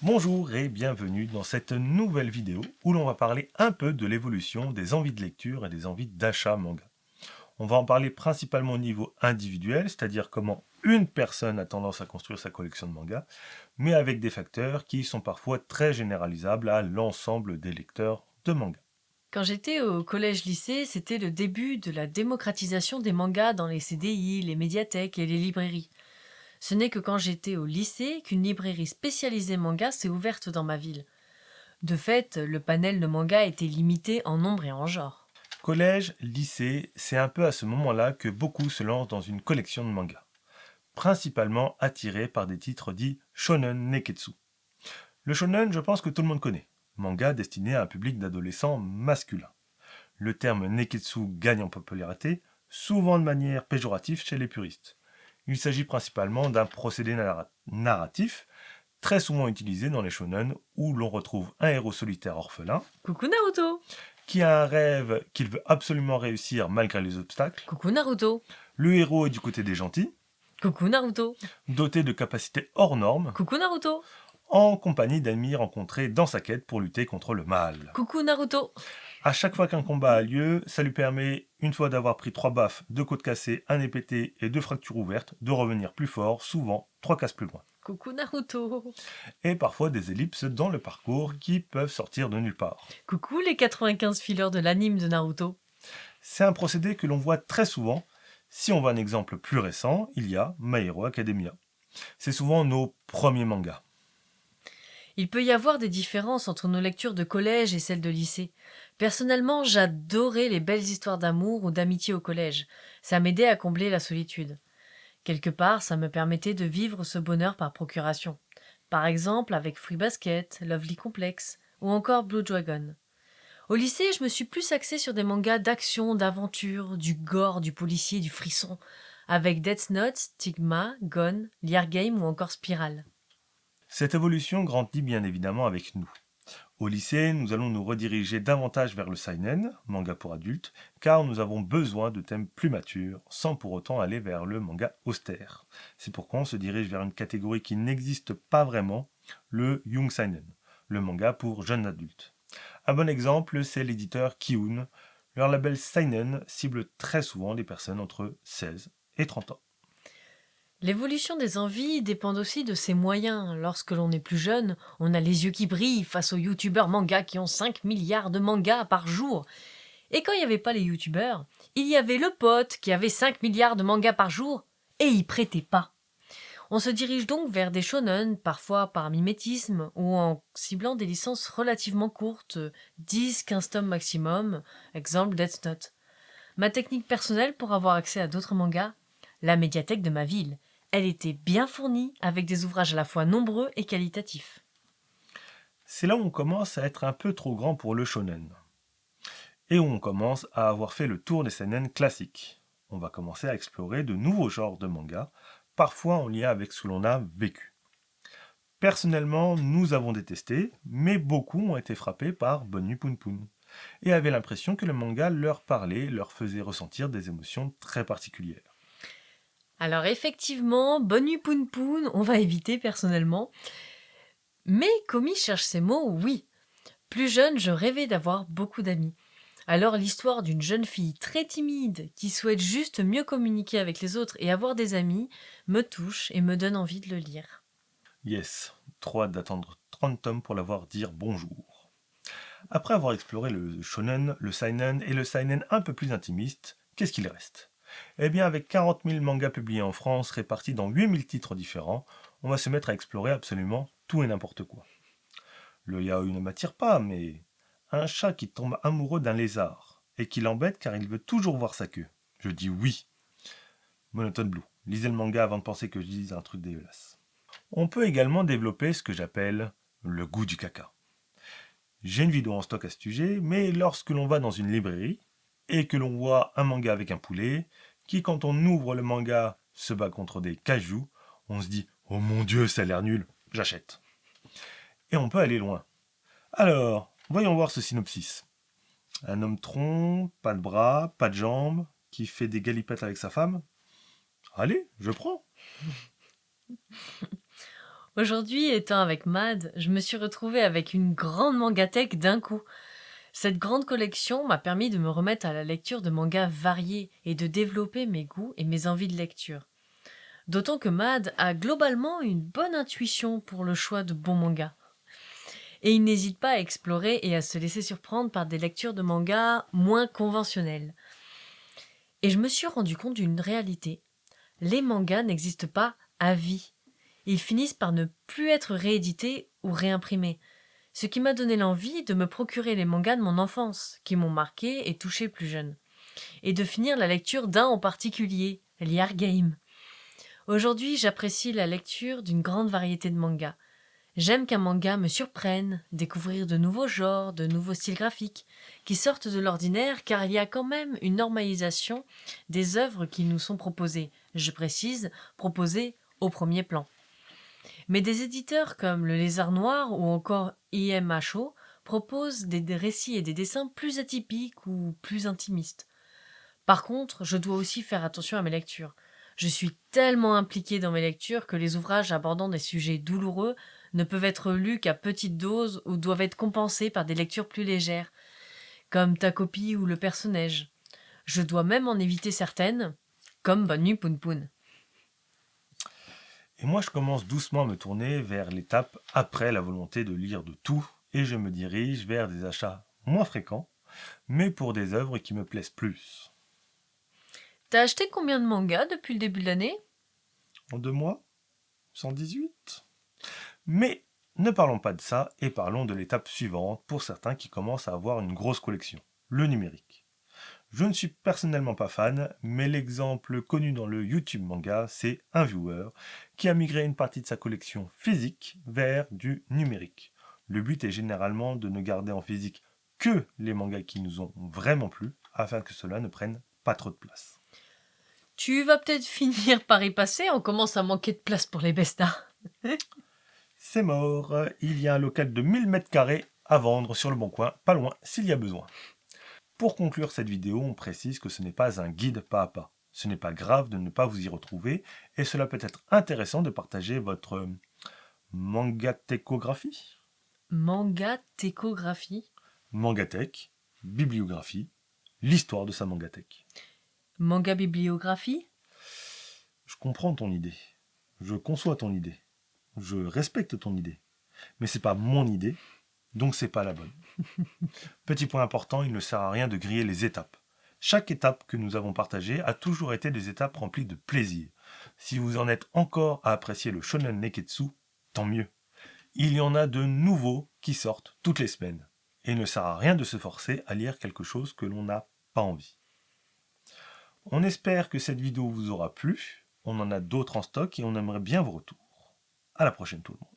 Bonjour et bienvenue dans cette nouvelle vidéo où l'on va parler un peu de l'évolution des envies de lecture et des envies d'achat manga. On va en parler principalement au niveau individuel, c'est-à-dire comment une personne a tendance à construire sa collection de mangas, mais avec des facteurs qui sont parfois très généralisables à l'ensemble des lecteurs de mangas. Quand j'étais au collège-lycée, c'était le début de la démocratisation des mangas dans les CDI, les médiathèques et les librairies. Ce n'est que quand j'étais au lycée qu'une librairie spécialisée manga s'est ouverte dans ma ville. De fait, le panel de mangas était limité en nombre et en genre. Collège, lycée, c'est un peu à ce moment-là que beaucoup se lancent dans une collection de mangas, principalement attirés par des titres dits shonen neketsu. Le shonen, je pense que tout le monde connaît. Manga destiné à un public d'adolescents masculins. Le terme neketsu gagne en popularité, souvent de manière péjorative chez les puristes. Il s'agit principalement d'un procédé narratif, très souvent utilisé dans les shonen, où l'on retrouve un héros solitaire orphelin, Coucou Naruto. qui a un rêve qu'il veut absolument réussir malgré les obstacles. Coucou Naruto. Le héros est du côté des gentils, Coucou Naruto. doté de capacités hors normes, Coucou Naruto. en compagnie d'amis rencontrés dans sa quête pour lutter contre le mal. Coucou Naruto. À chaque fois qu'un combat a lieu, ça lui permet, une fois d'avoir pris 3 baffes, 2 côtes cassées, un nez pété et 2 fractures ouvertes, de revenir plus fort, souvent 3 cases plus loin. Coucou Naruto. Et parfois des ellipses dans le parcours qui peuvent sortir de nulle part. Coucou les 95 fileurs de l'anime de Naruto. C'est un procédé que l'on voit très souvent. Si on voit un exemple plus récent, il y a My Hero Academia. C'est souvent nos premiers mangas. Il peut y avoir des différences entre nos lectures de collège et celles de lycée. Personnellement, j'adorais les belles histoires d'amour ou d'amitié au collège. Ça m'aidait à combler la solitude. Quelque part, ça me permettait de vivre ce bonheur par procuration. Par exemple avec Free Basket, Lovely Complex ou encore Blue Dragon. Au lycée, je me suis plus axée sur des mangas d'action, d'aventure, du gore, du policier, du frisson, avec Death Note, Stigma, Gone, Liar Game ou encore Spiral. Cette évolution grandit bien évidemment avec nous. Au lycée, nous allons nous rediriger davantage vers le seinen, manga pour adultes, car nous avons besoin de thèmes plus matures, sans pour autant aller vers le manga austère. C'est pourquoi on se dirige vers une catégorie qui n'existe pas vraiment, le young seinen, le manga pour jeunes adultes. Un bon exemple, c'est l'éditeur Kiun. Leur label seinen cible très souvent les personnes entre 16 et 30 ans. L'évolution des envies dépend aussi de ses moyens. Lorsque l'on est plus jeune, on a les yeux qui brillent face aux youtubeurs mangas qui ont 5 milliards de mangas par jour. Et quand il n'y avait pas les youtubeurs, il y avait le pote qui avait 5 milliards de mangas par jour et il prêtait pas. On se dirige donc vers des shonen, parfois par mimétisme ou en ciblant des licences relativement courtes, 10-15 tomes maximum, exemple Death Note. Ma technique personnelle pour avoir accès à d'autres mangas, la médiathèque de ma ville. Elle était bien fournie avec des ouvrages à la fois nombreux et qualitatifs. C'est là où on commence à être un peu trop grand pour le shonen. Et où on commence à avoir fait le tour des seinen classiques. On va commencer à explorer de nouveaux genres de manga, parfois en lien avec ce que l'on a vécu. Personnellement, nous avons détesté, mais beaucoup ont été frappés par Bonne Poon Poon, et avaient l'impression que le manga leur parlait, leur faisait ressentir des émotions très particulières. Alors effectivement, Bonne nuit Poun Poun, on va éviter personnellement. Mais Komi cherche ses mots, oui. Plus jeune, je rêvais d'avoir beaucoup d'amis. Alors l'histoire d'une jeune fille très timide qui souhaite juste mieux communiquer avec les autres et avoir des amis me touche et me donne envie de le lire. Yes, trop hâte d'attendre 30 tomes pour la voir dire bonjour. Après avoir exploré le shonen, le seinen et le seinen un peu plus intimiste, qu'est-ce qu'il reste? Eh bien, avec 40 000 mangas publiés en France, répartis dans 8 000 titres différents, on va se mettre à explorer absolument tout et n'importe quoi. Le yaoi ne m'attire pas, mais un chat qui tombe amoureux d'un lézard et qui l'embête car il veut toujours voir sa queue. Je dis oui. Monotone Blue. Lisez le manga avant de penser que je dise un truc dégueulasse. On peut également développer ce que j'appelle le goût du caca. J'ai une vidéo en stock à ce sujet, mais lorsque l'on va dans une librairie et que l'on voit un manga avec un poulet, qui quand on ouvre le manga se bat contre des cajous, on se dit « Oh mon Dieu, ça a l'air nul, j'achète ». Et on peut aller loin. Alors, voyons voir ce synopsis. Un homme tronc, pas de bras, pas de jambes, qui fait des galipettes avec sa femme. Allez, je prends. Aujourd'hui, étant avec Mad, je me suis retrouvée avec une grande mangatech d'un coup. Cette grande collection m'a permis de me remettre à la lecture de mangas variés et de développer mes goûts et mes envies de lecture. D'autant que Mad a globalement une bonne intuition pour le choix de bons mangas. Et il n'hésite pas à explorer et à se laisser surprendre par des lectures de mangas moins conventionnelles. Et je me suis rendu compte d'une réalité. Les mangas n'existent pas à vie. Ils finissent par ne plus être réédités ou réimprimés. Ce qui m'a donné l'envie de me procurer les mangas de mon enfance, qui m'ont marqué et touché plus jeune. Et de finir la lecture d'un en particulier, Liar Game. Aujourd'hui, j'apprécie la lecture d'une grande variété de mangas. J'aime qu'un manga me surprenne, découvrir de nouveaux genres, de nouveaux styles graphiques, qui sortent de l'ordinaire car il y a quand même une normalisation des œuvres qui nous sont proposées. Je précise, proposées au premier plan. Mais des éditeurs comme Le Lézard Noir ou encore IMHO proposent des récits et des dessins plus atypiques ou plus intimistes. Par contre, je dois aussi faire attention à mes lectures. Je suis tellement impliquée dans mes lectures que les ouvrages abordant des sujets douloureux ne peuvent être lus qu'à petite dose ou doivent être compensés par des lectures plus légères, comme Ta copie ou Le personnage. Je dois même en éviter certaines, comme Bonne nuit Poun Poun. Et moi, je commence doucement à me tourner vers l'étape après la volonté de lire de tout, et je me dirige vers des achats moins fréquents, mais pour des œuvres qui me plaisent plus. T'as acheté combien de mangas depuis le début de l'année ? En 2 mois 118. Mais ne parlons pas de ça et parlons de l'étape suivante pour certains qui commencent à avoir une grosse collection, le numérique. Je ne suis personnellement pas fan, mais l'exemple connu dans le YouTube manga, c'est un viewer qui a migré une partie de sa collection physique vers du numérique. Le but est généralement de ne garder en physique que les mangas qui nous ont vraiment plu, afin que cela ne prenne pas trop de place. Tu vas peut-être finir par y passer, on commence à manquer de place pour les bestas. C'est mort, il y a un local de 1000 m² à vendre sur le bon coin, pas loin s'il y a besoin. Pour conclure cette vidéo, on précise que ce n'est pas un guide pas à pas. Ce n'est pas grave de ne pas vous y retrouver, et cela peut être intéressant de partager votre mangatécographie, Mangatécographie. mangatech, bibliographie, l'histoire de sa mangatech. Manga bibliographie. Je comprends ton idée, je conçois ton idée, je respecte ton idée, mais c'est pas mon idée, donc c'est pas la bonne. Petit point important, il ne sert à rien de griller les étapes. Chaque étape que nous avons partagée a toujours été des étapes remplies de plaisir. Si vous en êtes encore à apprécier le shonen neketsu, tant mieux. Il y en a de nouveaux qui sortent toutes les semaines. Et il ne sert à rien de se forcer à lire quelque chose que l'on n'a pas envie. On espère que cette vidéo vous aura plu. On en a d'autres en stock et on aimerait bien vos retours. À la prochaine tout le monde.